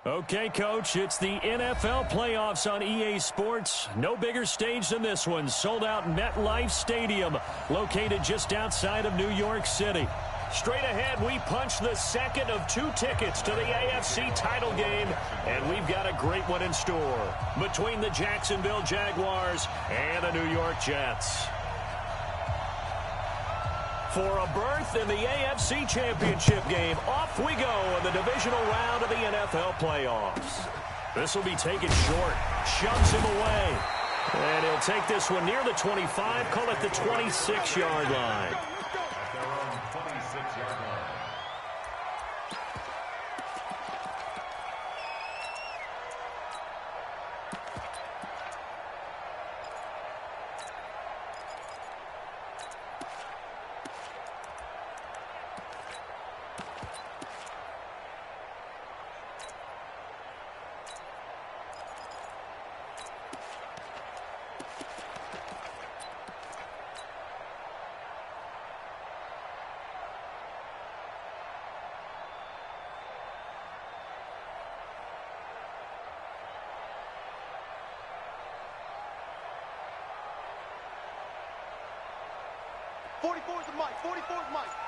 Okay, Coach, it's the NFL playoffs on EA Sports. No bigger stage than this one. Sold out MetLife Stadium, located just outside of New York City. Straight ahead, we punch the second of 2 tickets to the AFC title game, and we've got a great one in store between the Jacksonville Jaguars and the New York Jets. For a berth in the AFC Championship game, off we go in the divisional round of the NFL playoffs. This will be taken short, shoves him away, and he'll take this one near the 25, call it the 26-yard line.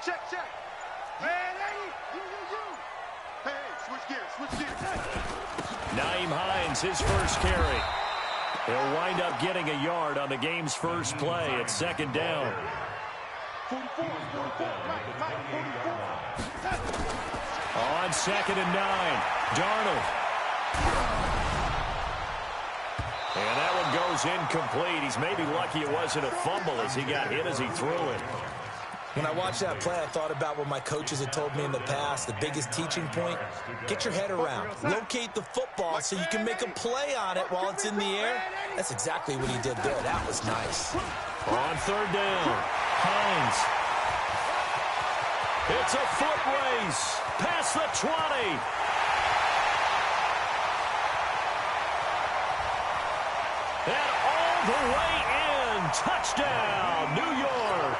Check. Hey, switch gears. Naeem Hines, his first carry. He'll wind up getting a yard on the game's first play at second down. 44, On 2nd and 9, Darnold. And that one goes incomplete. He's maybe lucky it wasn't a fumble as he got hit as he threw it. When I watched that play, I thought about what my coaches had told me in the past. The biggest teaching point, get your head around. Locate the football so you can make a play on it while it's in the air. That's exactly what he did there. That was nice. On 3rd down, Hines. It's a foot race. Past the 20. And all the way in. Touchdown, New York.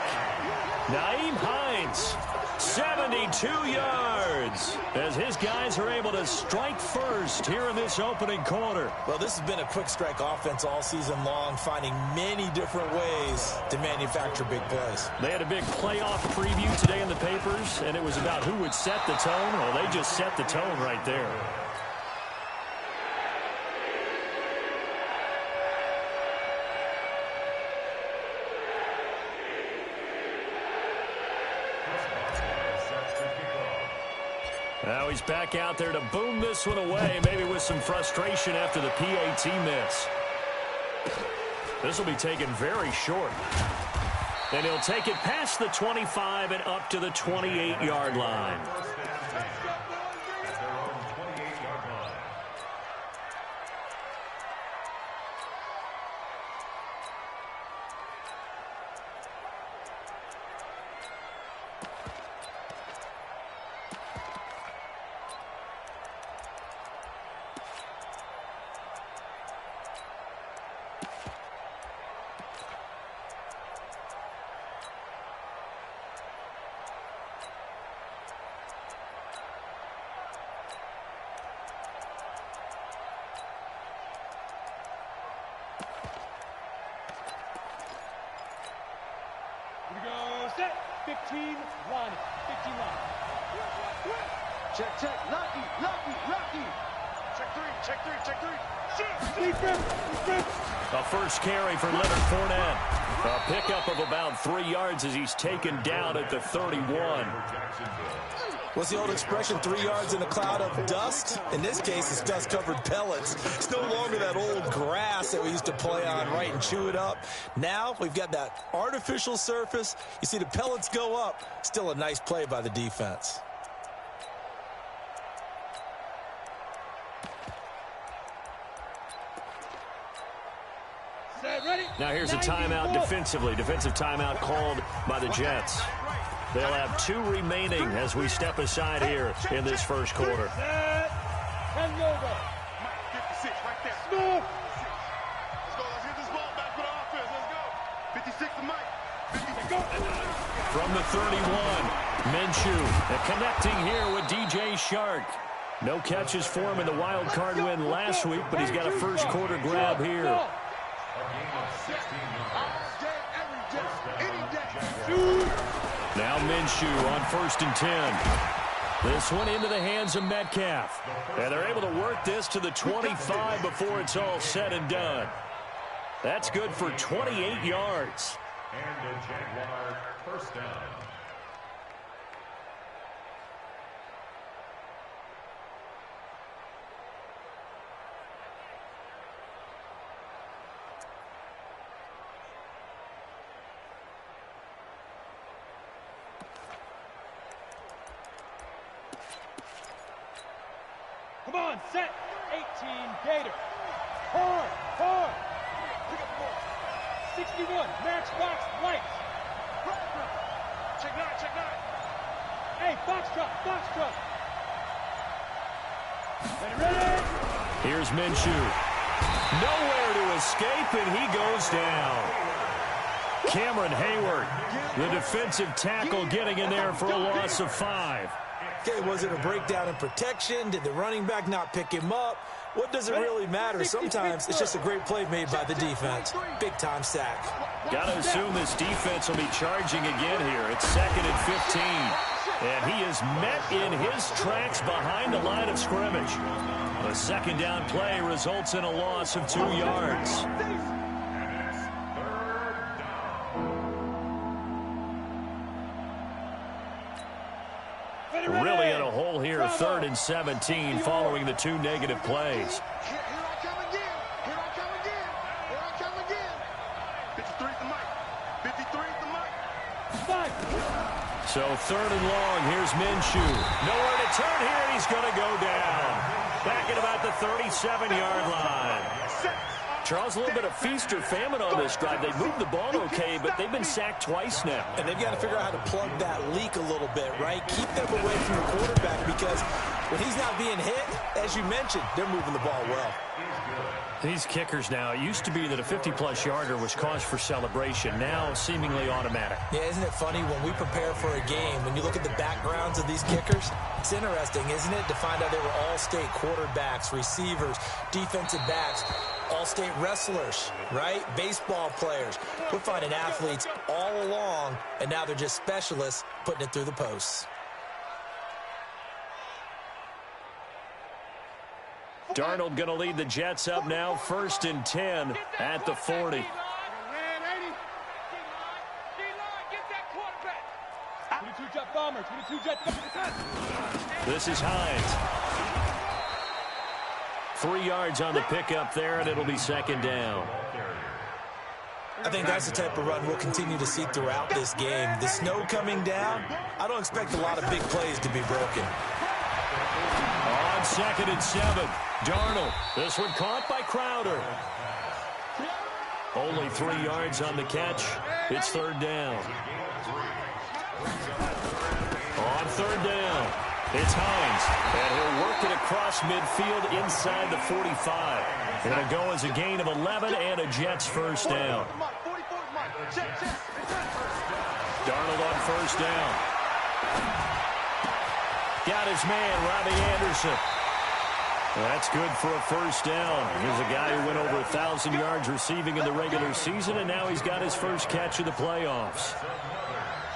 Naeem Hines, 72 yards, as his guys are able to strike first here in this opening quarter. Well, this has been a quick strike offense all season long, finding many different ways to manufacture big plays. They had a big playoff preview today in the papers, and it was about who would set the tone. Well, they just set the tone right there. Now he's back out there to boom this one away, maybe with some frustration after the PAT miss. This will be taken very short. And he'll take it past the 25 and up to the 28-yard line. Set. 15 line. Check. Lucky. Check three. A first carry for Leonard Fournette. A pickup of about 3 yards as he's taken down at the 31. What's the old expression, 3 yards in a cloud of dust? In this case, it's dust-covered pellets. It's no longer that old grass that we used to play on, right, and chew it up. Now we've got that artificial surface. You see the pellets go up. Still a nice play by the defense. Now here's a timeout defensively. Defensive timeout called by the Jets. They'll have 2 remaining as we step aside here in this first quarter. And logo. 56 right there. Smooth. Let's go. Let's get this ball back for the offense. Let's go. 56 to Mike. 56. Go. From the 31, Minshew connecting here with DJ Shark. No catches for him in the wild card win last week, but he's got a first quarter grab here. Now Minshew on 1st and 10. This one into the hands of Metcalf. And they're able to work this to the 25 before it's all said and done. That's good for 28 yards. And a Jaguar first down. Come on, set. 18, Gator. Hard, hard. Pick up the ball. 61, matchbox, lights. Check 9, check 9. Hey, box truck. Ready? Here's Minshew. Nowhere to escape, and he goes down. Cameron Hayward, the defensive tackle, getting in there for a loss of 5. Okay, was it a breakdown in protection? Did the running back not pick him up? What does it really matter? Sometimes it's just a great play made by the defense. Big-time sack. Got to assume this defense will be charging again here. It's 2nd and 15. And he is met in his tracks behind the line of scrimmage. The second down play results in a loss of 2 yards. Really in a hole here, 3rd and 17 following the 2 negative plays. Here I come again. 53 is the mic. 53 is the mic. So 3rd and long, here's Minshew. Nowhere to turn here, and he's going to go down. Back at about the 37-yard line. Charles, a little bit of feast or famine on this drive. They moved the ball okay, but they've been sacked twice now. And they've got to figure out how to plug that leak a little bit, right? Keep them away from the quarterback because when he's not being hit, as you mentioned, they're moving the ball well. These kickers now, it used to be that a 50-plus yarder was cause for celebration. Now, seemingly automatic. Yeah, isn't it funny when we prepare for a game, when you look at the backgrounds of these kickers, it's interesting, isn't it, to find out they were all-state quarterbacks, receivers, defensive backs, all-state wrestlers, right? Baseball players. We're finding athletes all along, and now they're just specialists putting it through the posts. Darnold going to lead the Jets up now, 1st and 10 at the 40. 22 jet bomber, 22 jet. This is Hines. 3 yards on the pickup there, and it'll be 2nd down. I think that's the type of run we'll continue to see throughout this game. The snow coming down, I don't expect a lot of big plays to be broken. On 2nd and 7, Darnold. This one caught by Crowder. Only 3 yards on the catch. It's 3rd down. On 3rd down, it's Hines. And he'll work it across midfield inside the 45. It'll go as a gain of 11 and a Jets first down. Darnold on 1st down. Got his man, Robbie Anderson. That's good for a first down. Here's a guy who went over 1,000 yards receiving in the regular season, and now he's got his first catch of the playoffs.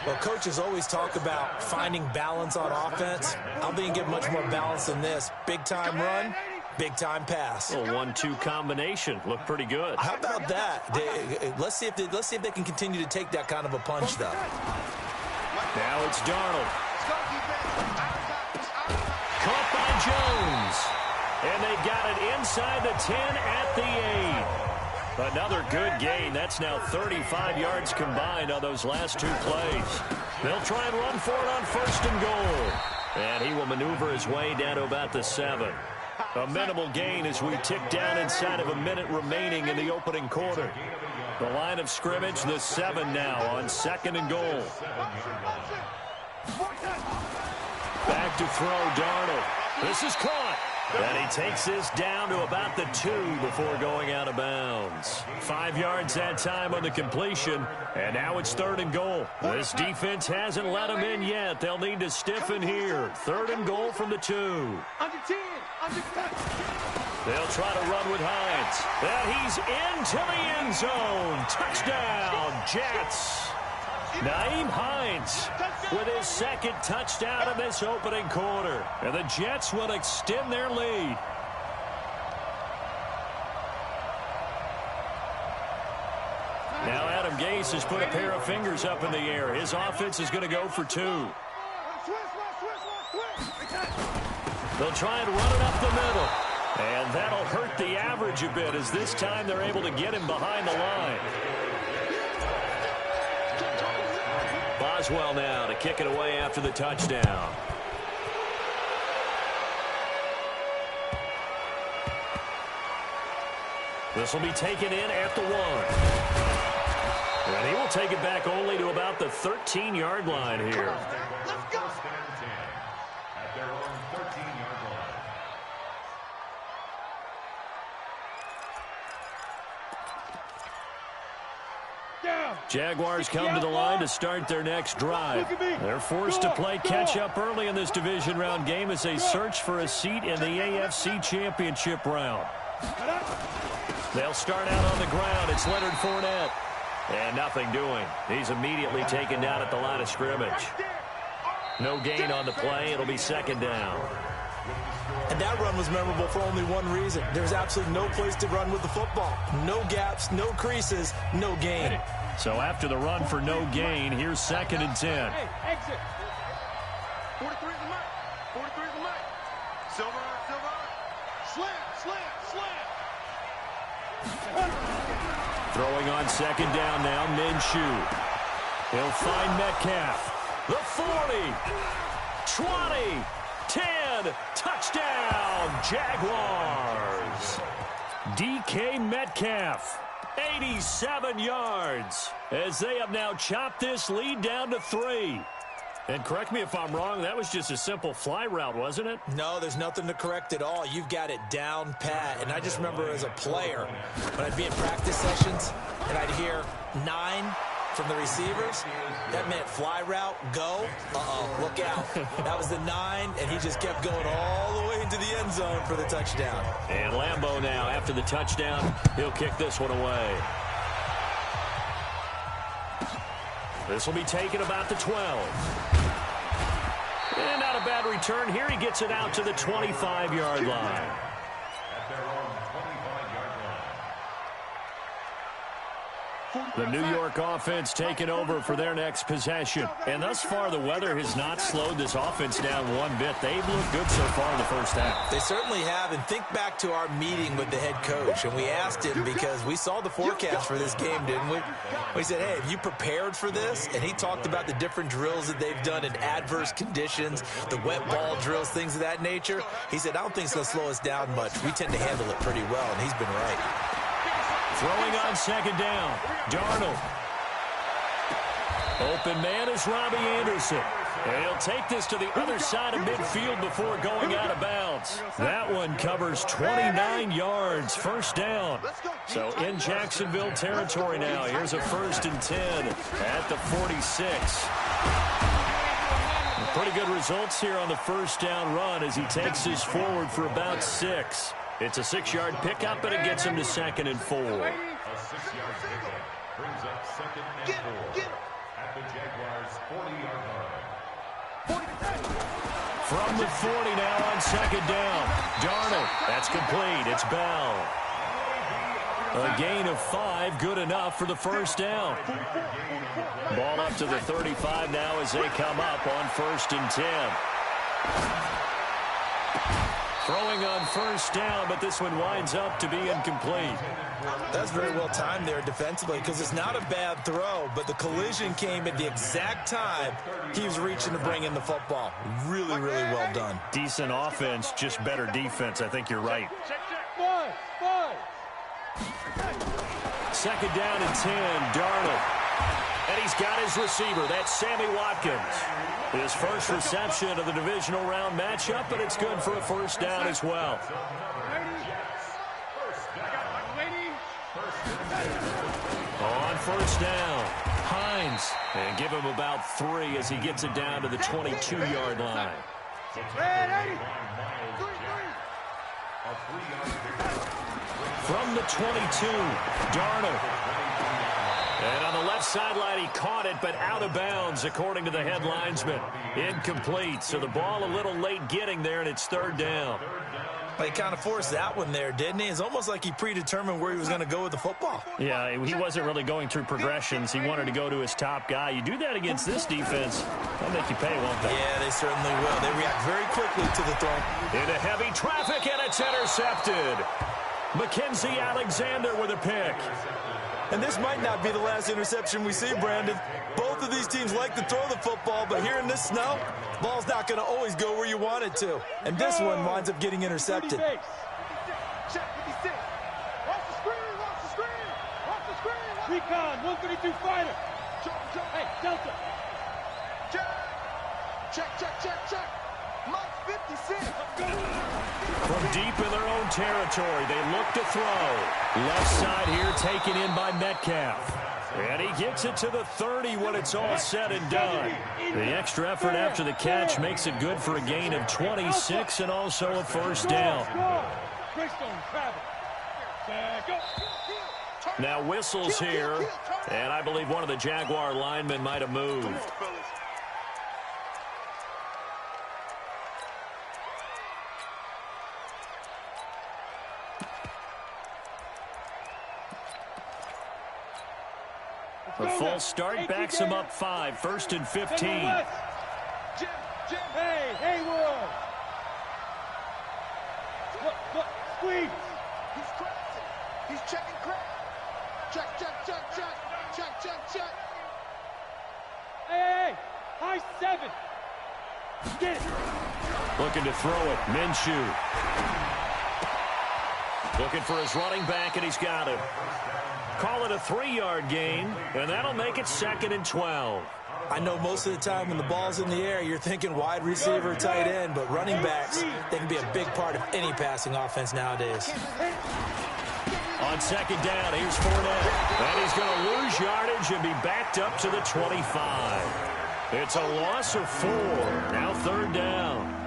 Well, coaches always talk about finding balance on offense. I don't think you get much more balance than this. Big-time run, big-time pass. A 1-2 combination. Looked pretty good. How about that? Let's see if they can continue to take that kind of a punch, though. Now it's Darnold. Caught by Jones. And they've got it inside the 10 at the 8. Another good gain. That's now 35 yards combined on those last 2 plays. They'll try and run for it on 1st and goal. And he will maneuver his way down to about the 7. A minimal gain as we tick down inside of a minute remaining in the opening quarter. The line of scrimmage, the 7 now on 2nd and goal. Back to throw, Darnold. This is caught. And he takes this down to about the 2 before going out of bounds. 5 yards that time on the completion, and now it's 3rd and goal. This defense hasn't let them in yet. They'll need to stiffen here. 3rd and goal from the 2. Under 10. Under 10. They'll try to run with Hines. And he's into the end zone. Touchdown, Jets. Nyheim Hines with his 2nd touchdown in this opening quarter. And the Jets will extend their lead. Now Adam Gase has put a pair of fingers up in the air. His offense is going to go for 2. They'll try and run it up the middle. And that'll hurt the average a bit as this time they're able to get him behind the line. Boswell now to kick it away after the touchdown. This will be taken in at the 1. And he will take it back only to about the 13-yard line here. Let's go. At their own 13-yard line. Jaguars come to the line to start their next drive. They're forced to play catch-up early in this division round game as they search for a seat in the AFC Championship round. They'll start out on the ground. It's Leonard Fournette. And nothing doing. He's immediately taken down at the line of scrimmage. No gain on the play. It'll be 2nd down. And that run was memorable for only one reason. There's absolutely no place to run with the football. No gaps, no creases, no gain. So after the run for no gain, here's 2nd and 10. Hey, exit. 43 is the mic. 43 is the mic. Silver. Slam. Throwing on 2nd down now, Minshew. He'll find Metcalf. The 40. 20. 10. Touchdown, Jaguars. DK Metcalf. 87 yards as they have now chopped this lead down to 3. And correct me if I'm wrong, that was just a simple fly route, wasn't it? No, there's nothing to correct at all. You've got it down pat. And I just remember as a player, when I'd be in practice sessions and I'd hear 9 from the receivers, that meant fly route, go. Look out. That was the 9, and he just kept going all the way into the end zone for the touchdown. And Lambeau now, after the touchdown, he'll kick this one away. This will be taken about the 12. And not a bad return here. He gets it out to the 25-yard line. At their own 25-yard line. The New York offense taking over for their next possession. And thus far, the weather has not slowed this offense down one bit. They've looked good so far in the first half. They certainly have. And think back to our meeting with the head coach. And we asked him because we saw the forecast for this game, didn't we? We said, hey, have you prepared for this? And he talked about the different drills that they've done in adverse conditions, the wet ball drills, things of that nature. He said, I don't think it's going to slow us down much. We tend to handle it pretty well, and he's been right. Throwing on 2nd down. Darnold. Open man is Robbie Anderson. And he'll take this to the other side of midfield before going out of bounds. That one covers 29 yards. 1st down. So in Jacksonville territory now. Here's a 1st and 10 at the 46. Pretty good results here on the 1st down run as he takes this forward for about 6. It's a 6-yard pickup, and it gets him to 2nd and 4. A 6-yard pickup brings up 2nd and 4 at the Jaguars' 40-yard line. From the 40 now on 2nd down. Darnold. That's complete. It's Bell. A gain of 5, good enough for the 1st down. Ball up to the 35 now as they come up on 1st and 10. Throwing on 1st down, but this one winds up to be incomplete. That's very well timed there defensively because it's not a bad throw, but the collision came at the exact time he was reaching to bring in the football. Really, really well done. Decent offense, just better defense. I think you're right. Five. 2nd down and 10, Darnold. And he's got his receiver. That's Sammy Watkins. His first reception of the divisional round matchup, but it's good for a first down as well. On first down, Hines. And give him about 3 as he gets it down to the 22-yard line. From the 22, Darnold. And on the left sideline, he caught it, but out of bounds, according to the head linesman. Incomplete, so the ball a little late getting there, and it's third down. He kind of forced that one there, didn't he? It's almost like he predetermined where he was going to go with the football. Yeah, he wasn't really going through progressions. He wanted to go to his top guy. You do that against this defense, they'll make you pay, won't they? Yeah, they certainly will. They react very quickly to the throw. Into heavy traffic, and it's intercepted. Mackenzie Alexander with a pick. And this might not be the last interception we see, Brandon. Both of these teams like to throw the football, but here in this snow, the ball's not going to always go where you want it to. And this one winds up getting intercepted. Check 56. Watch the screen, watch the screen. Watch the screen. Recon, 132 fighter. Hey, Delta. Check. Mike 56. From deep in their own territory, they look to throw. Left side here taken in by Metcalf. And he gets it to the 30 when it's all said and done. The extra effort after the catch makes it good for a gain of 26 and also a first down. Now whistles here, and I believe one of the Jaguar linemen might have moved. The false start backs him up 5, 1st and 15. Hey, Haywood. Look, squeeze. He's crossing. He's checking crack. Check. Hey, high 7. Get it. Looking to throw it, Minshew. Looking for his running back, and he's got it. Call it a 3-yard gain, and that'll make it 2nd and 12. I know most of the time when the ball's in the air, you're thinking wide receiver, tight end, but running backs, they can be a big part of any passing offense nowadays. On 2nd down, here's Fournette. And he's going to lose yardage and be backed up to the 25. It's a loss of 4. Now 3rd down.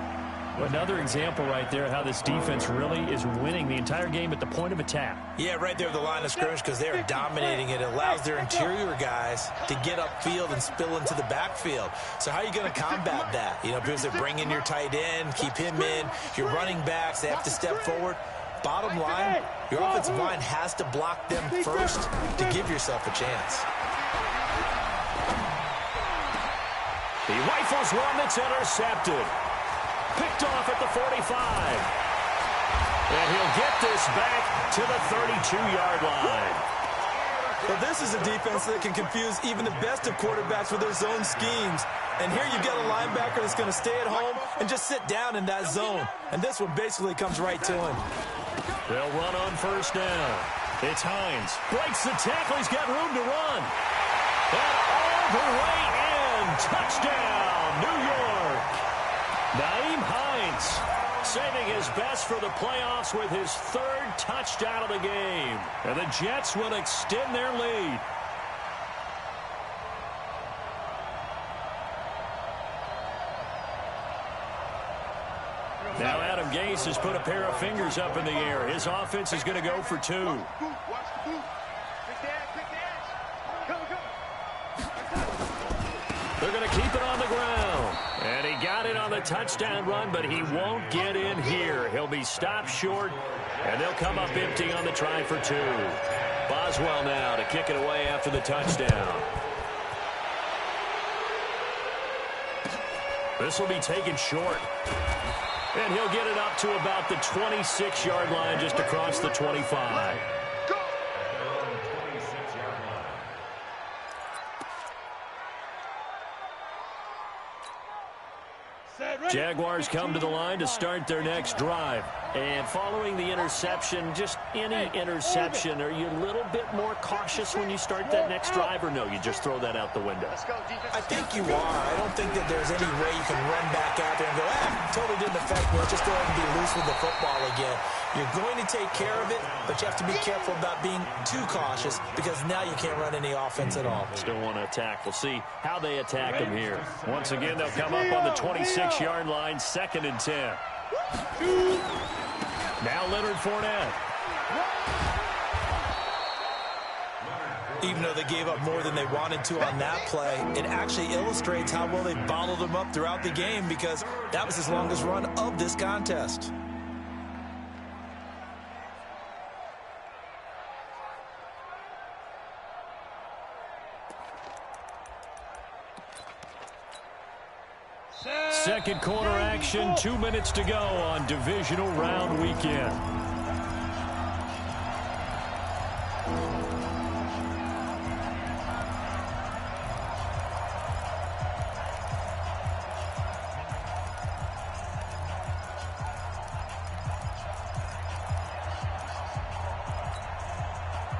Another example right there how this defense really is winning the entire game at the point of attack. Yeah, right there at the line of scrimmage because they are dominating it. It allows their interior guys to get upfield and spill into the backfield. So how are you going to combat that? You know, because they bring in your tight end, keep him in. Your running backs, they have to step forward. Bottom line, your offensive line has to block them first to give yourself a chance. He rifles one that's intercepted. Picked off at the 45. And he'll get this back to the 32-yard line. Well, this is a defense that can confuse even the best of quarterbacks with their zone schemes. And here you've got a linebacker that's going to stay at home and just sit down in that zone. And this one basically comes right to him. They'll run on 1st down. It's Hines. Breaks the tackle. He's got room to run. And all the way in. Touchdown, New York. Nyheim Hines saving his best for the playoffs with his 3rd touchdown of the game. And the Jets will extend their lead. Now Adam Gase has put a pair of fingers up in the air. His offense is going to go for 2. Watch the boot. Pick the edge. Come. They're going to keep it on the ground. And he got it on the touchdown run, but he won't get in here. He'll be stopped short, and they'll come up empty on the try for 2. Boswell now to kick it away after the touchdown. This will be taken short. And he'll get it up to about the 26-yard line just across the 25. Jaguars come to the line to start their next drive. And following the interception, just any interception, are you a little bit more cautious when you start that next drive, or no, you just throw that out the window? I think you are. I don't think that there's any way you can run back out there and go, totally didn't affect me. Let's just go ahead and be loose with the football again. You're going to take care of it, but you have to be careful about being too cautious because now you can't run any offense at all. Still want to attack. We'll see how they attack him here. Once again, they'll come up on the 26-yard line, 2nd and 10. Now Leonard Fournette. Even though they gave up more than they wanted to on that play, it actually illustrates how well they bottled him up throughout the game because that was his longest run of this contest. Second quarter action, 2 minutes to go on divisional round weekend.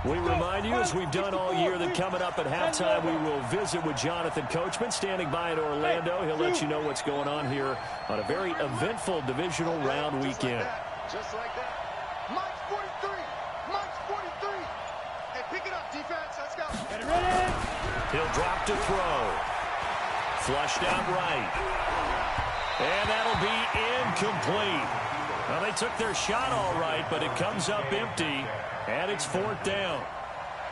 We remind you, as we've done all year, that coming up at halftime, we will visit with Jonathan Coachman, standing by in Orlando. He'll let you know what's going on here on a very eventful divisional round weekend. Just like that. Mike's 43. Mike's 43. Hey, pick it up, defense. Let's go. Get it ready. He'll drop to throw. Flushed out right. And that'll be incomplete. Well, they took their shot all right, but it comes up empty. And it's 4th down.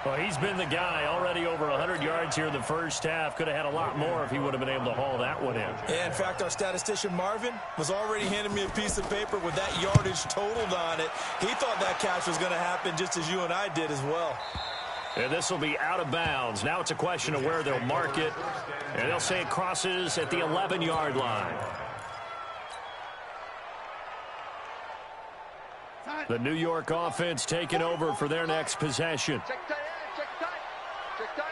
Well, he's been the guy already over 100 yards here in the first half. Could have had a lot more if he would have been able to haul that one in. Yeah, in fact, our statistician Marvin was already handing me a piece of paper with that yardage totaled on it. He thought that catch was going to happen just as you and I did as well. And this will be out of bounds. Now it's a question of where they'll mark it. And they'll say it crosses at the 11-yard line. The New York offense taking over for their next possession. Check tight end. Check tight. Check tight.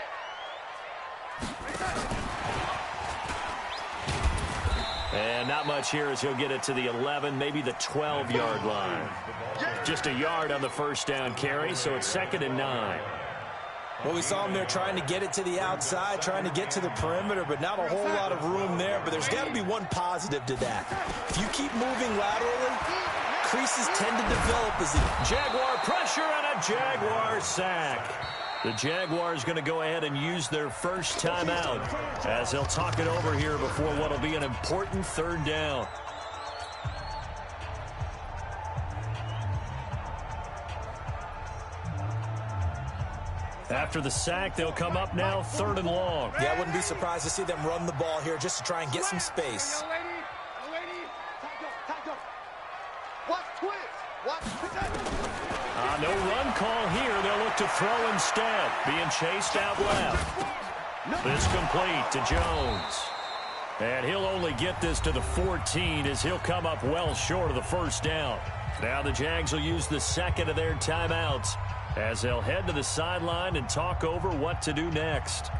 And not much here as he'll get it to the 11, maybe the 12-yard line. Just a yard on the first down carry, so it's 2nd and 9. Well, we saw him there trying to get it to the outside, trying to get to the perimeter, but not a whole lot of room there. But there's got to be one positive to that. If you keep moving laterally, creases tend to develop as the Jaguar pressure and a Jaguar sack. The Jaguars going to go ahead and use their first timeout as they'll talk it over here before what will be an important 3rd down. After the sack, they'll come up now 3rd and long. Yeah, I wouldn't be surprised to see them run the ball here just to try and get some space. No run call here. They'll look to throw instead. Being chased out left. This complete to Jones. And he'll only get this to the 14 as he'll come up well short of the first down. Now the Jags will use the second of their timeouts as they'll head to the sideline and talk over what to do next.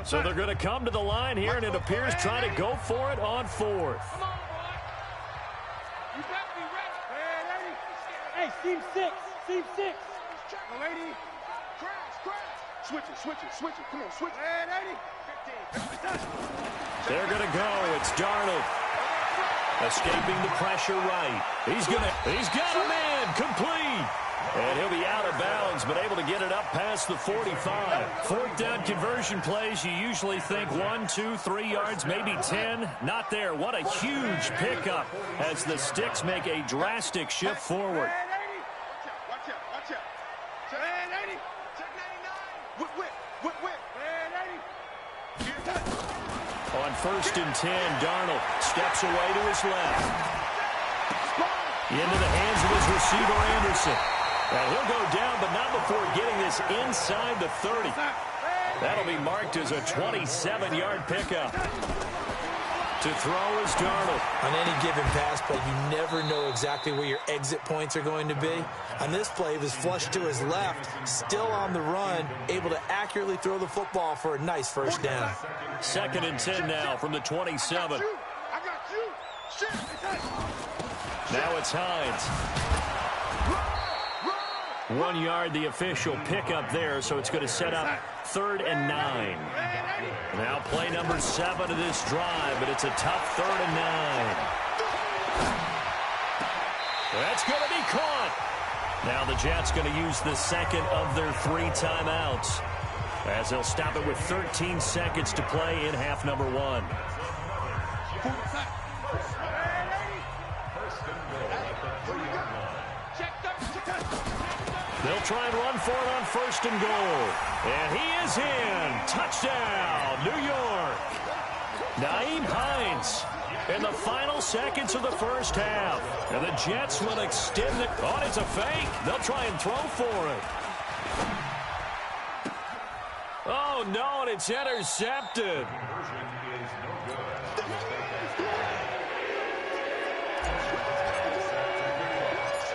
So they're going to come to the line here, and it appears trying to go for it on 4th. Hey, seam 6. Seam 6. Lady. Crash. Switch it. Come on, switch it. 15. They're going to go. It's Darnold. Escaping the pressure right. He's got a man complete. And he'll be out of bounds, but able to get it up past the 45. 4th down conversion plays, you usually think 1, 2, 3 yards, maybe 10. Not there. What a huge pickup as the Sticks make a drastic shift forward. Watch out. Check 80. Check 99. Whip. On 1st and 10, Darnold steps away to his left. Into the hands of his receiver, Anderson. And he'll go down, but not before getting this inside the 30. That'll be marked as a 27-yard pickup. To throw is Darnold. On any given pass play, you never know exactly where your exit points are going to be. On this play, he was flushed to his left, still on the run, able to accurately throw the football for a nice first down. 2nd and 10 now from the 27. I got you. Shit. Now it's Hines. 1 yard, the official pickup there, so it's going to set up 3rd and 9. Now play number 7 of this drive, but it's a tough 3rd and 9. That's going to be caught. Now the Jets going to use the second of their 3 timeouts, as they'll stop it with 13 seconds to play in half number 1. They'll try and run for it on 1st and goal. And he is in. Touchdown, New York. Nyheim Hines in the final seconds of the first half. And the Jets will extend it. Oh, it's a fake. They'll try and throw for it. Oh, no, and it's intercepted.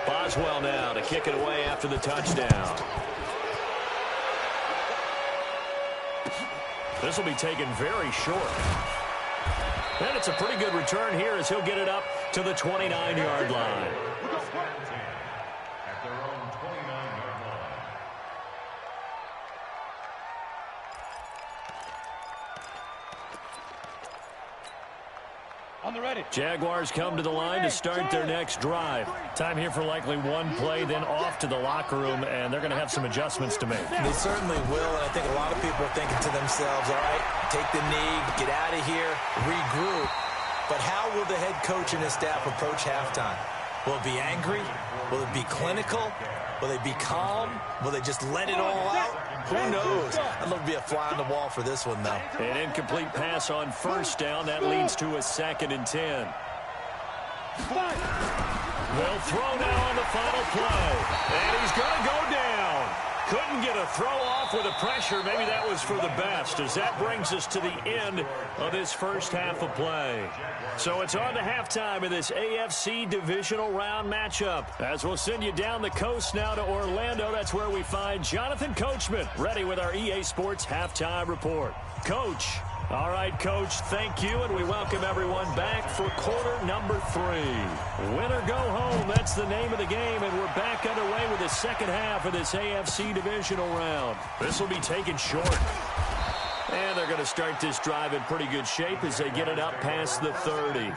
Boswell now to kick it away after the touchdown. This will be taken very short. And it's a pretty good return here as he'll get it up to the 29-yard line. At their own 29-yard line. On the ready. Jaguars come to the line to start their next drive. Time here for likely one play, then off to the locker room, and they're going to have some adjustments to make. They certainly will, and I think a lot of people are thinking to themselves, all right, take the knee, get out of here, regroup. But how will the head coach and his staff approach halftime? Will it be angry? Will it be clinical? Will they be calm? Will they just let it all out? Who knows? I'd love to be a fly on the wall for this one, though. An incomplete pass on 1st down. That leads to a 2nd and 10. They'll throw now on the final play. And he's going to go down. Couldn't get a throw off with the pressure. Maybe that was for the best, as that brings us to the end of this first half of play. So it's on to halftime in this AFC divisional round matchup. As we'll send you down the coast now to Orlando, that's where we find Jonathan Coachman, ready with our EA Sports halftime report. Coach. All right, Coach, thank you, and we welcome everyone back for quarter number 3. Win or go home, that's the name of the game, and we're back underway with the second half of this AFC divisional round. This will be taken short. And they're going to start this drive in pretty good shape as they get it up past the 30. At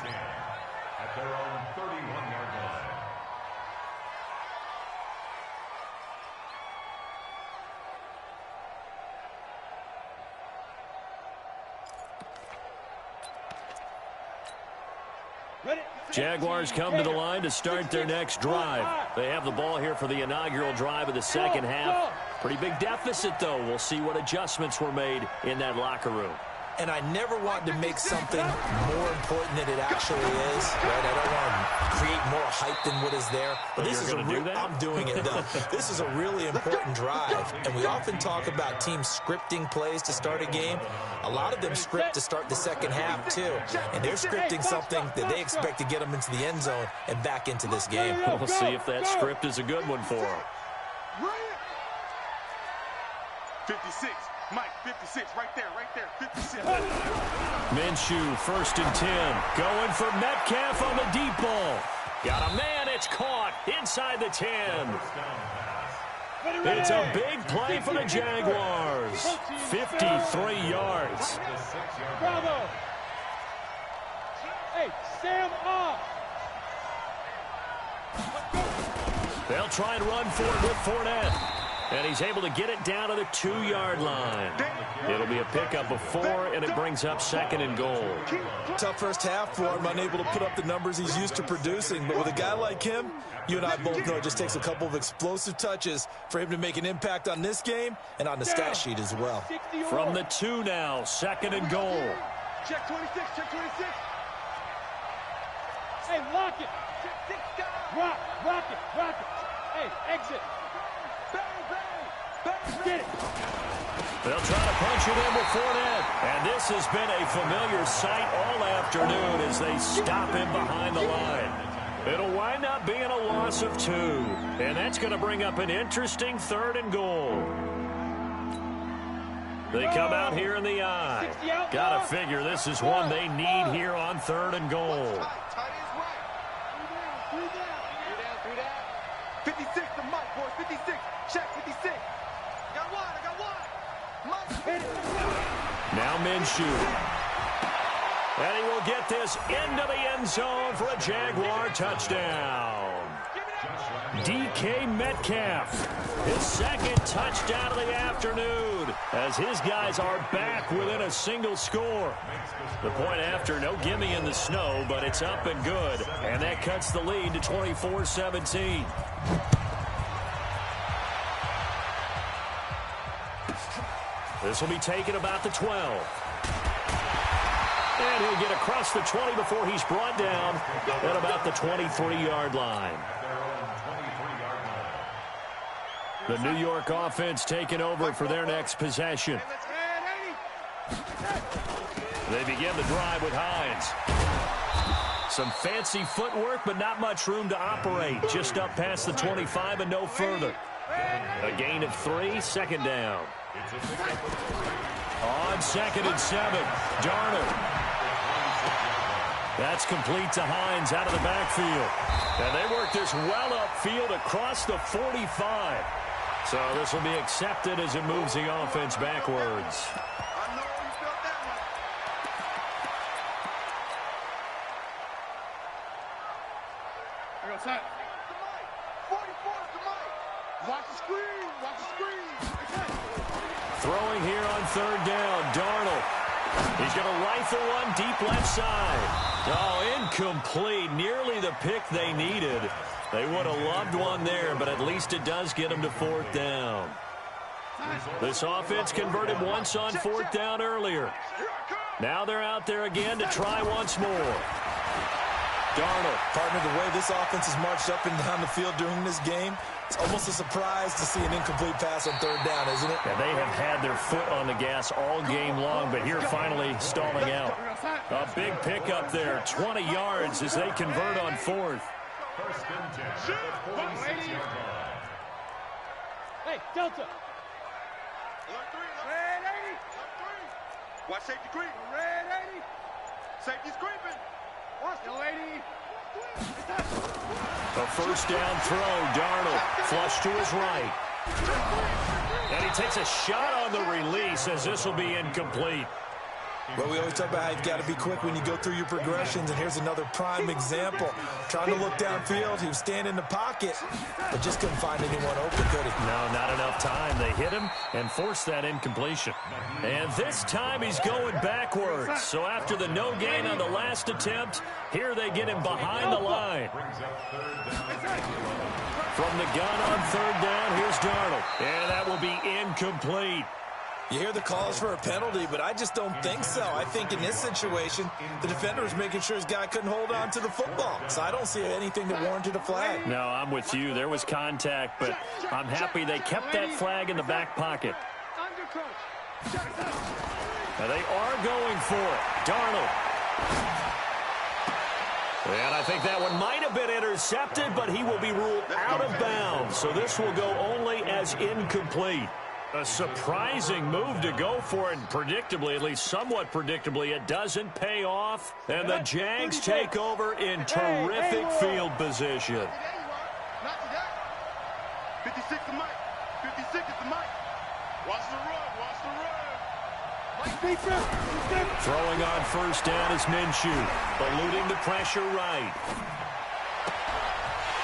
their own 31-yard line. Jaguars come to the line to start their next drive. They have the ball here for the inaugural drive of the second half. Pretty big deficit, though. We'll see what adjustments were made in that locker room. And I never want to make something more important than it actually is, right? I don't want to create more hype than what is there. But this is I'm doing it, though. This is a really important drive. And we often talk about teams scripting plays to start a game. A lot of them script to start the second half, too. And they're scripting something that they expect to get them into the end zone and back into this game. We'll see if that script is a good one for them. 56. Mike, 56, right there, 56. Minshew, 1st and 10. Going for Metcalf on the deep ball. Got a man, it's caught inside the 10. It's a big play for the Jaguars. 53 yards. Bravo. Hey, Sam off. They'll try and run for it with Fournette. And he's able to get it down to the 2-yard line. It'll be a pickup of 4, and it brings up 2nd and goal. Tough first half for him, unable to put up the numbers he's used to producing. But with a guy like him, you and I both know it just takes a couple of explosive touches for him to make an impact on this game and on the stat sheet as well. From the 2 now, 2nd and goal. Check 26, check 26. Hey, lock it. Rock it. Hey, exit. Get it. They'll try to punch it in with Fournette. And this has been a familiar sight all afternoon as they stop him behind the line. It'll wind up being a loss of 2. And that's going to bring up an interesting 3rd and goal. They come out here in the eye. Got to figure this is one they need here on 3rd and goal. 56 to Mike, boys. 56. Check 56. Got one. I got one. Mike. Now Minshew. And he will get this into the end zone for a Jaguar touchdown. DK Metcalf, his 2nd touchdown of the afternoon, as his guys are back within a single score. The point after, no gimme in the snow, but it's up and good, and that cuts the lead to 24-17. This will be taken about the 12. And he'll get across the 20 before he's brought down at about the 23-yard line. The New York offense taking over for their next possession. They begin the drive with Hines. Some fancy footwork, but not much room to operate. Just up past the 25 and no further. A gain of 3, 2nd down. On 2nd and 7, Darnold. That's complete to Hines out of the backfield. And they work this well upfield across the 45. So this will be accepted as it moves the offense backwards. I know you felt that one. I go set. 44 to Mike. Watch the screen. Watch the screen. Throwing here on 3rd down, Darnold. He's going to rifle one deep left side. Oh, incomplete. Nearly the pick they needed. They would have loved one there, but at least it does get them to 4th down. This offense converted once on 4th down earlier. Now they're out there again to try once more. Darnold. Partner, the way this offense has marched up and down the field during this game, it's almost a surprise to see an incomplete pass on 3rd down, isn't it? Yeah, they have had their foot on the gas all game long, but here finally stalling out. A big pickup there, 20 yards as they convert on 4th. First and 10 at the 46-yard line. Hey, Delta. Alert 3. Red 80. Alert 3. Watch safety creep. Red 80. Safety's creeping. Watch the lady. A 1st down throw, Darnold, flush to his right. And he takes a shot on the release as this will be incomplete. Well, we always talk about how you've got to be quick when you go through your progressions, and here's another prime example. Trying to look downfield, he was standing in the pocket, but just couldn't find anyone open, could he? No, not enough time. They hit him and forced that incompletion. And this time he's going backwards. So after the no gain on the last attempt, here they get him behind the line. From the gun on 3rd down, here's Darnold. And that will be incomplete. You hear the calls for a penalty, but I just don't think so. I think in this situation, the defender was making sure his guy couldn't hold on to the football. So I don't see anything that warranted a flag. No, I'm with you. There was contact, but I'm happy they kept that flag in the back pocket. Now they are going for it. Darnold. And I think that one might have been intercepted, but he will be ruled out of bounds. So this will go only as incomplete. A surprising move to go for it, and predictably, at least somewhat predictably, it doesn't pay off. And the Jags take over in terrific field position. Not today. 56 to Mike. 56 to Mike. Watch the run. Watch the run. Throwing on 1st down is Minshew, eluding the pressure right.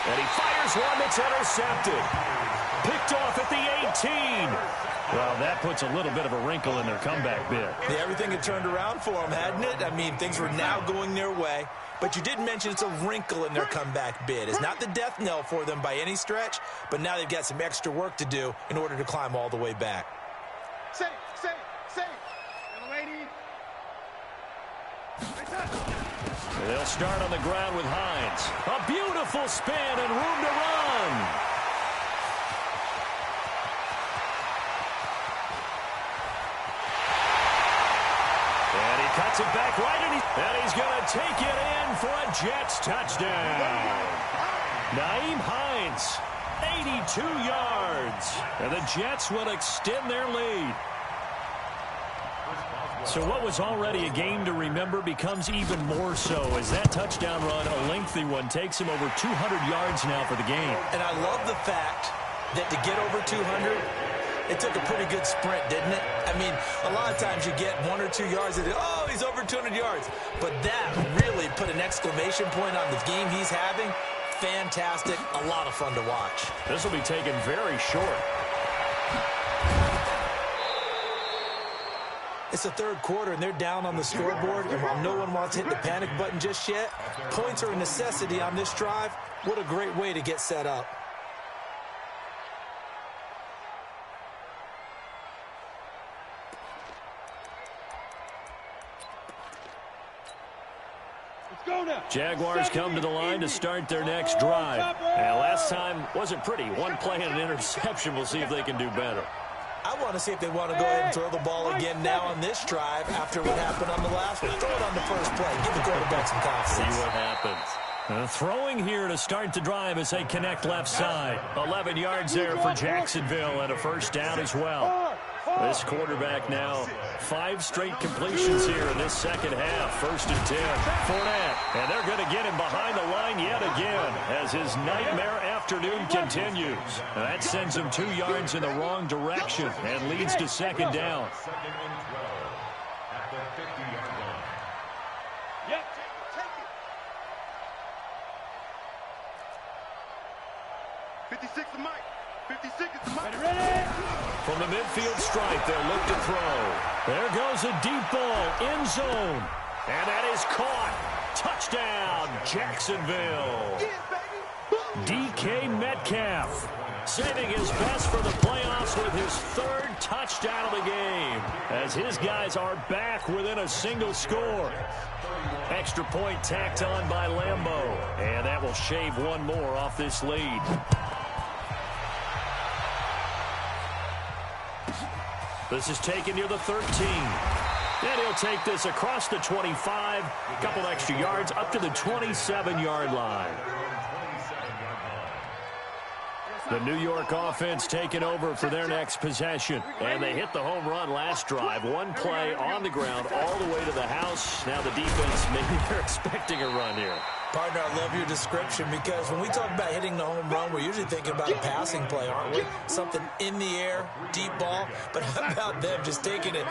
And he fires one that's intercepted. Picked off at the 18. Well, that puts a little bit of a wrinkle in their comeback bid. Yeah, everything had turned around for them, hadn't it? I mean, things were now going their way. But you did mention it's a wrinkle in their comeback bid. It's not the death knell for them by any stretch, but now they've got some extra work to do in order to climb all the way back. Safe. And the lady. They'll start on the ground with Hines. A beautiful spin and room to run. take it in for a Jets touchdown. Nyheim Hines, 82 yards. And the Jets will extend their lead. So what was already a game to remember becomes even more so as that touchdown run, a lengthy one, takes him over 200 yards now for the game. And I love the fact that to get over 200, it took a pretty good sprint, didn't it? I mean, a lot of times you get 1 or 2 yards and, oh, he's over 200 yards. But that really put an exclamation point on the game he's having. Fantastic. A lot of fun to watch. This will be taken very short. It's the third quarter, and they're down on the scoreboard. And while no one wants to hit the panic button just yet, points are a necessity on this drive. What a great way to get set up. Jaguars come to the line to start their next drive. And last time wasn't pretty. One play and an interception. We'll see if they can do better. I want to see if they want to go ahead and throw the ball again now on this drive after what happened on the last one. Throw it on the first play. Give the quarterback some confidence. See what happens. Throwing here to start the drive as they connect left side. 11 yards there for Jacksonville and a first down as well. This quarterback now 5 straight completions here in this second half. 1st and 10. Fournette. And they're going to get him behind the line yet again as his nightmare afternoon continues. Now that sends him 2 yards in the wrong direction and leads to second down. 2nd and 12 at the 50-yard line. Yep. Take it. 56 to Mike. 56 is the Mike. Ready? From the midfield stripe, they'll look to throw. There goes a deep ball, end zone. And that is caught. Touchdown, Jacksonville. DK Metcalf saving his best for the playoffs with his 3rd touchdown of the game as his guys are back within a single score. Extra point tacked on by Lambeau, and that will shave one more off this lead. This is taken near the 13. And he'll take this across the 25, a couple extra yards up to the 27-yard line. The New York offense taking over for their next possession. And they hit the home run last drive. One play on the ground all the way to the house. Now the defense, maybe they're expecting a run here. Partner, I love your description because when we talk about hitting the home run, we're usually thinking about a passing play, aren't we? Something in the air, deep ball. But how about them just taking it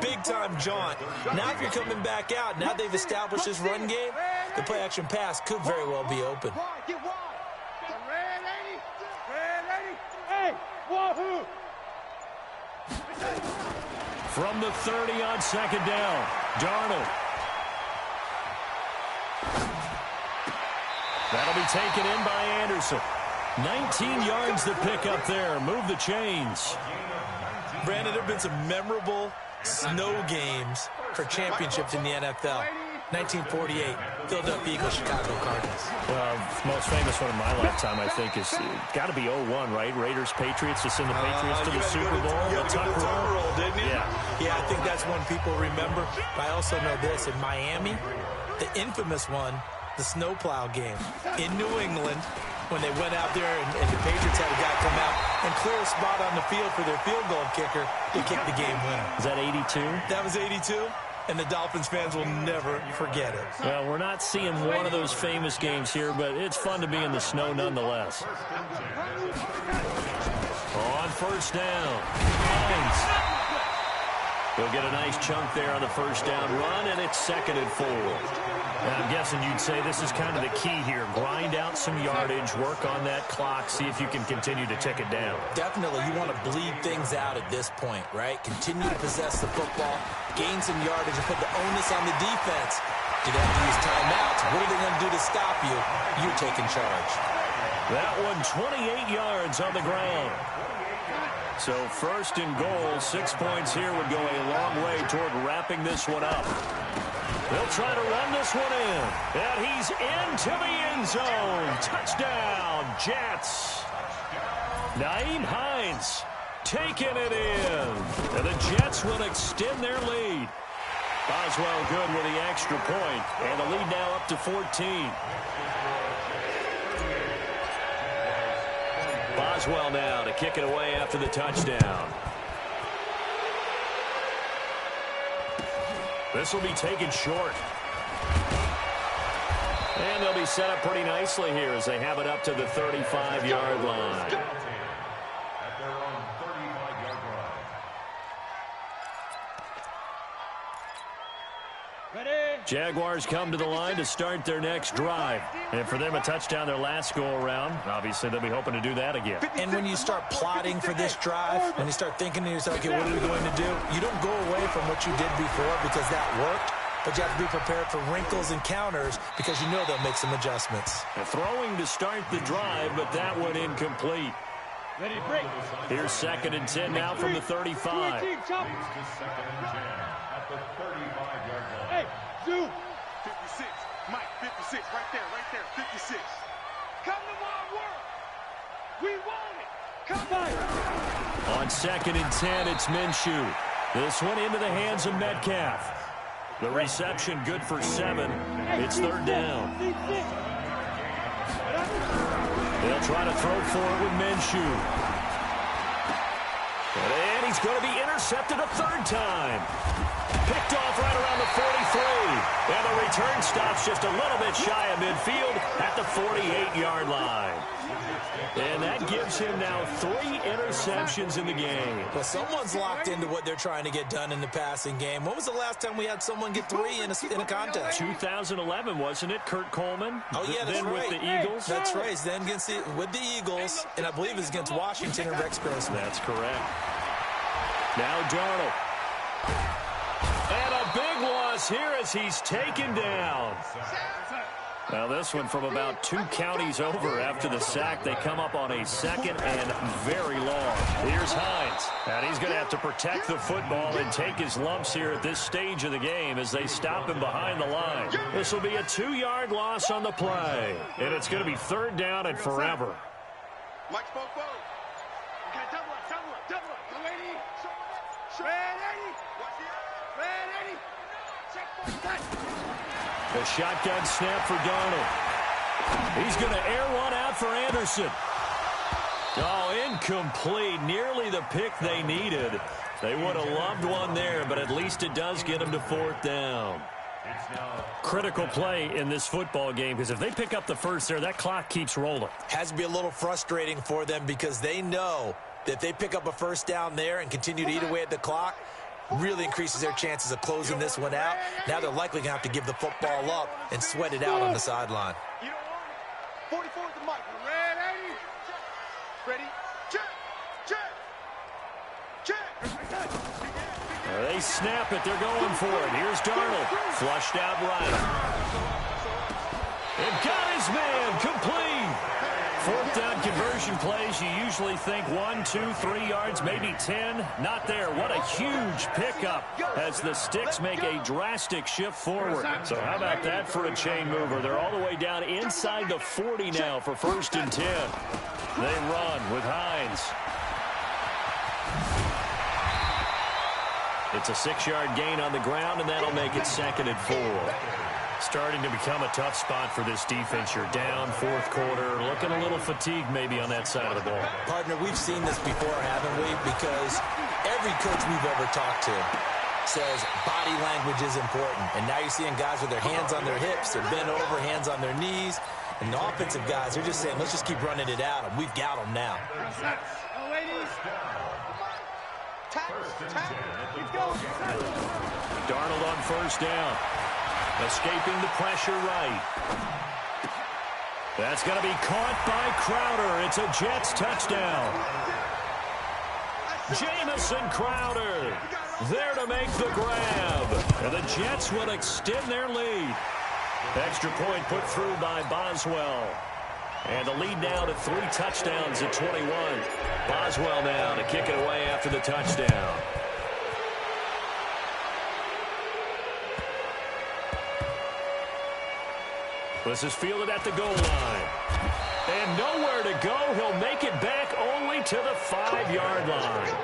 big-time jaunt? Now if you're coming back out, now they've established this run game, the play-action pass could very well be open. Hey, wahoo! From the 30 on second down, Darnold. That'll be taken in by Anderson. 19 yards to pick up there. Move the chains. Brandon, there have been some memorable snow games for championships in the NFL. 1948, Philadelphia Eagles, Chicago Cardinals. Most famous one in my lifetime, I think, is got to be 01, right? Raiders, Patriots, to send the Patriots to the Super Bowl. The tuck roll, didn't you? Yeah, I think that's one people remember. But I also know this. In Miami, the infamous one, the snowplow game in New England, when they went out there and the Patriots had a guy come out and clear a spot on the field for their field goal kicker to kick the game winner. Is that 82? That was 82. And the Dolphins fans will never forget it. Well, we're not seeing one of those famous games here, but it's fun to be in the snow nonetheless. On first down, Hines. They'll get a nice chunk there on the first down run, and it's 2nd and 4. And I'm guessing you'd say this is kind of the key here. Grind out some yardage, work on that clock, see if you can continue to tick it down. Definitely. You want to bleed things out at this point, right? Continue to possess the football, gain some yardage, and put the onus on the defense. Do they have to use timeouts? What are they going to do to stop you? You're taking charge. That one 28 yards on the ground. So 1st and goal, 6 points here would go a long way toward wrapping this one up. They'll try to run this one in. And he's into the end zone. Touchdown, Jets. Nyheim Hines taking it in. And the Jets will extend their lead. Boswell good with the extra point, and the lead now up to 14. Boswell now to kick it away after the touchdown. This will be taken short. And they'll be set up pretty nicely here as they have it up to the 35-yard line. At their own 35-yard line. Jaguars come to the line to start their next drive. And for them, a touchdown their last go-around. Obviously, they'll be hoping to do that again. And when you start plotting for this drive, when you start thinking to yourself, okay, what are we going to do? You don't go away from what you did before because that worked. But you have to be prepared for wrinkles and counters because you know they'll make some adjustments. And throwing to start the drive, but that one incomplete. Ready to break. Here's 2nd and 10 now from the 35. Leads to 2nd and 10 at the 35-yard line. Hey, Zoo. 56. Mike, 56. Right there, 56. Come to my work. We want it. Come on. On 2nd and 10, it's Minshew. This one into the hands of Metcalf. The reception good for 7. It's 3rd down. They'll try to throw for it with Minshew. And he's going to be intercepted a 3rd time. Picked off right around the 43. And the return stops just a little bit shy of midfield at the 48-yard line. And that gives him now 3 interceptions in the game. Well, someone's locked into what they're trying to get done in the passing game. When was the last time we had someone get 3 in a contest? 2011, wasn't it? Kurt Coleman? Oh, yeah, that's then right. With the Eagles? That's right. Then with the Eagles, and I believe it's against Washington and Rex Grossman. That's correct. Now Darnold. And a big loss here as he's taken down. Now this one from about 2 counties over after the sack. They come up on a 2nd and very long. Here's Hines. And he's going to have to protect the football and take his lumps here at this stage of the game as they stop him behind the line. This will be a 2-yard loss on the play. And it's going to be 3rd down and forever. Mike spoke forward. Okay, double up. Ready? Ready? Check for that. The shotgun snap for Darnold. He's going to air one out for Anderson. Oh, incomplete. Nearly the pick they needed. They would have loved one there, but at least it does get them to 4th down. Critical play in this football game because if they pick up the first there, that clock keeps rolling. Has to be a little frustrating for them because they know that if they pick up a 1st down there and continue to eat away at the clock, really increases their chances of closing this one out. Now they're likely going to have to give the football up and sweat it out on the sideline. You don't want it. 44 at the mic. Ready? Check. They snap it. They're going for it. Here's Darnold. Flushed out right. And got his man. Complete. 4th down conversion plays, you usually think 1, 2, 3 yards, maybe 10. Not there. What a huge pickup as the Sticks make a drastic shift forward. So how about that for a chain mover? They're all the way down inside the 40 now for 1st and 10. They run with Hines. It's a 6-yard gain on the ground, and that'll make it 2nd and 4. Starting to become a tough spot for this defense. You're down 4th quarter, looking a little fatigued maybe on that side of the ball. Partner, we've seen this before, haven't we? Because every coach we've ever talked to says body language is important. And now you're seeing guys with their hands on their hips, they're bent over, hands on their knees. And the offensive guys, they're just saying, let's just keep running it out, and we've got them now. Darnold on 1st down. Escaping the pressure right. That's going to be caught by Crowder. It's a Jets touchdown. Jamison Crowder there to make the grab. And the Jets will extend their lead. Extra point put through by Boswell. And the lead now to 3 touchdowns at 21. Boswell now to kick it away after the touchdown. This is fielded at the goal line. And nowhere to go. He'll make it back only to the 5-yard line.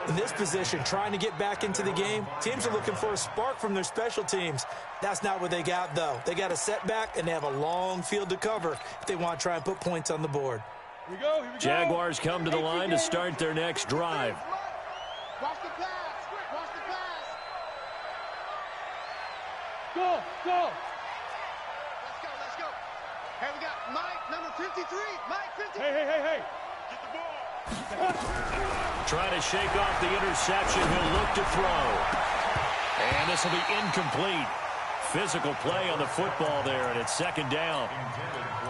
In this position, trying to get back into the game, teams are looking for a spark from their special teams. That's not what they got, though. They got a setback, and they have a long field to cover if they want to try and put points on the board. Here we go. Jaguars come to the line to start their next drive. Watch the pass. Watch the pass. Go. Let's go. Hey, we got Mike, number 53. Mike, 53. Hey. Get the ball. Trying to shake off the interception. He'll look to throw. And this will be incomplete. Physical play on the football there, and it's second down.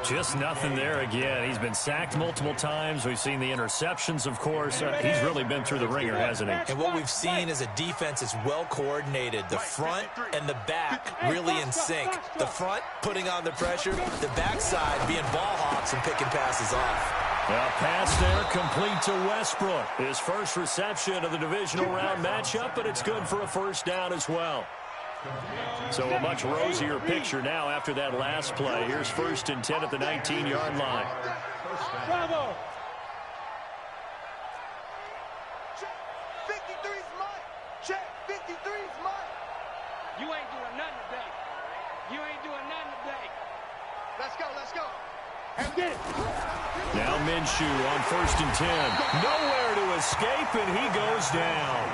Just nothing there again. He's been sacked multiple times. We've seen the interceptions, of course. He's really been through the ringer, hasn't he? And what we've seen is a defense is well coordinated. The front and the back really in sync. The front putting on the pressure, the backside being ball hawks and picking passes off. A pass there complete to Westbrook. His first reception of the divisional round matchup, but it's good for a first down as well. So a much rosier picture now after that last play. Here's 1st and 10 at the 19-yard line. Bravo. 53's mine. Check. 53's mine. You ain't doing nothing today. Let's go. And get it. Now Minshew on 1st and 10. Nowhere to escape, and he goes down.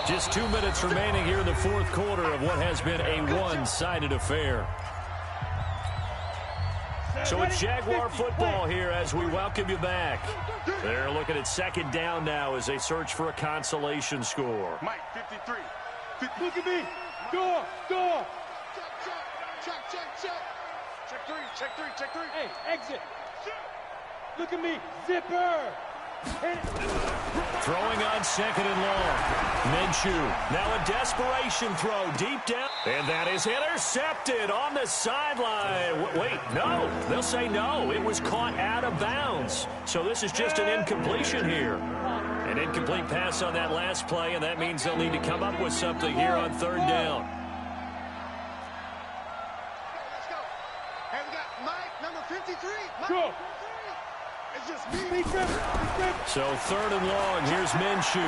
Just 2 minutes remaining here in the fourth quarter of what has been a one-sided affair. So it's Jaguar football here as we welcome you back. They're looking at second down now as they search for a consolation score. Mike, 53. Look at me. Door. Check three. Hey, exit. Look at me. Zipper. Throwing on 2nd and long. Minshew, now a desperation throw deep down. And that is intercepted on the sideline. Wait, no. They'll say no. It was caught out of bounds. So this is just an incompletion here. An incomplete pass on that last play, and that means they'll need to come up with something here on 3rd down. Let's go. Hey, we got Mike, number 53. Go. It's just me. Big trip. So 3rd and long, here's Minshew.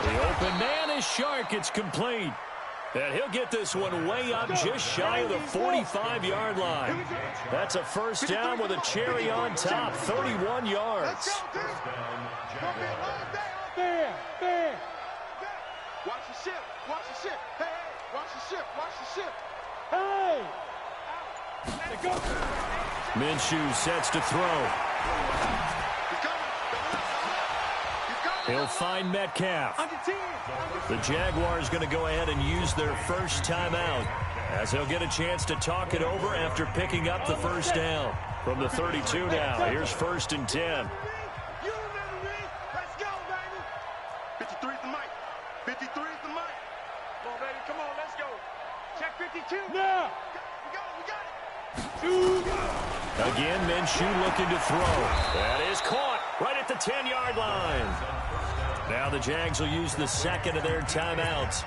The open man is Shark. It's complete. And he'll get this one way up just shy of the 45-yard line. That's a first down with a cherry on top, 31 yards. Fair. Watch the ship. Hey, watch the ship. Hey. Go. Minshew sets to throw. He'll find Metcalf. The Jaguars going to go ahead and use their first timeout as they'll get a chance to talk it over after picking up the first down. From the 32 now, here's 1st and 10. You remember me. Let's go, baby. 53's the mic. 53's the mic. Come on, baby. Come on, let's go. Check 52. Now. We got it. Again, Minshew looking to throw. That is caught right at the 10-yard line. Now the Jags will use the second of their timeouts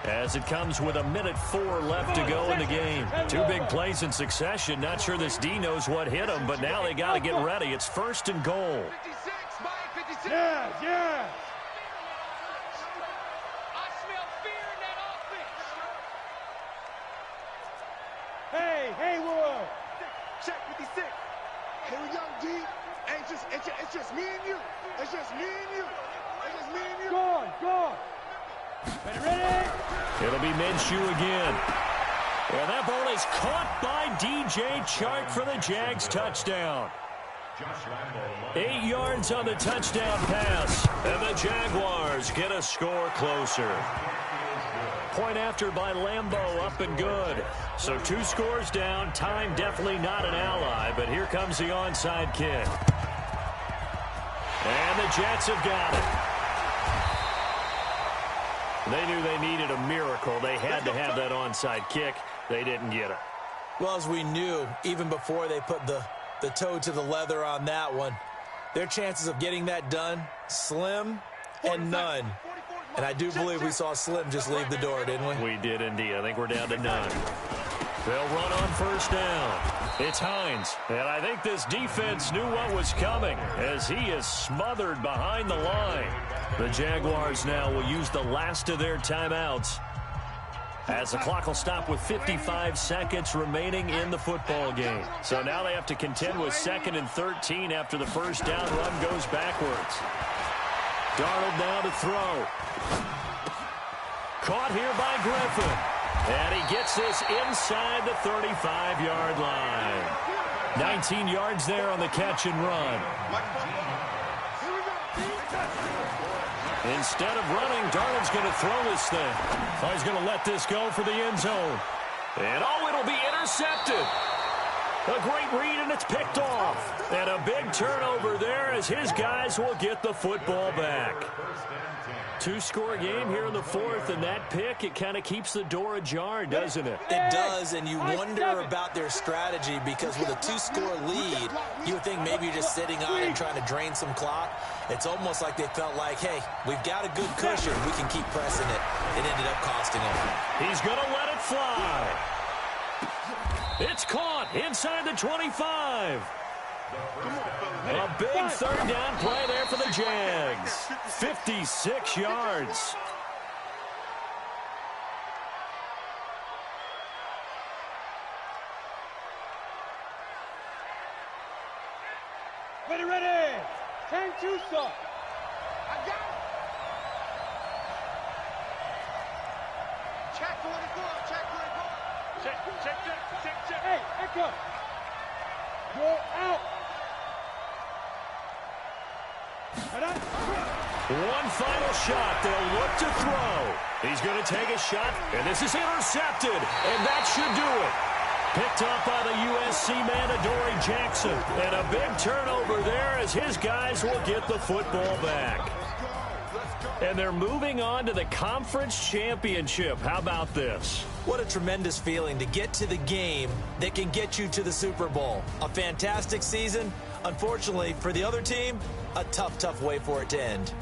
as it comes with 1:04 left to go in the game. 2 big plays in succession. Not sure this D knows what hit him, but now they got to get ready. It's 1st and goal. 56, Mike, 56. Yeah. I smell fear in that offense. Hey, Wood. Check 56. Here we go, D. It's just me and you. It's just me and you. Go on. Ready? It'll be Minshew again. And that ball is caught by DJ Chark for the Jags touchdown. 8 yards on the touchdown pass. And the Jaguars get a score closer. Point after by Lambeau, up and good. So 2 scores down. Time definitely not an ally, but here comes the onside kick. And the Jets have got it. They knew they needed a miracle. They had to have that onside kick. They didn't get it. Well, as we knew, even before they put the toe to the leather on that one, their chances of getting that done, slim and none. And I do believe we saw Slim just leave the door, didn't we? We did indeed. I think we're down to none. They'll run on first down. It's Hines. And I think this defense knew what was coming as he is smothered behind the line. The Jaguars now will use the last of their timeouts as the clock will stop with 55 seconds remaining in the football game. So now they have to contend with 2nd and 13 after the first down run goes backwards. Darnold now to throw. Caught here by Griffin. And he gets this inside the 35-yard line. 19 yards there on the catch and run. Instead of running, Darnold's going to throw this thing. Oh, he's going to let this go for the end zone. And, oh, it'll be intercepted. A great read, and it's picked off. And a big turnover there as his guys will get the football back. 2-score game here in the 4th, and that pick, it kind of keeps the door ajar, doesn't it? It does, and you wonder about their strategy because with a 2-score lead, you would think maybe you're just sitting on it and trying to drain some clock. It's almost like they felt like, hey, we've got a good cushion. We can keep pressing it. It ended up costing them. He's going to let it fly. It's caught inside the 25. A big third down play there for the Jags. 56 yards. Ready. 10-2 stop. I got it. Check 24. Check. Hey, Echo. You're out. One final shot. They'll look to throw. He's going to take a shot, and this is intercepted, and that should do it. Picked up by the USC man, Adoree Jackson. And a big turnover there as his guys will get the football back. And they're moving on to the conference championship. How about this? What a tremendous feeling to get to the game that can get you to the Super Bowl. A fantastic season. Unfortunately, for the other team, a tough way for it to end.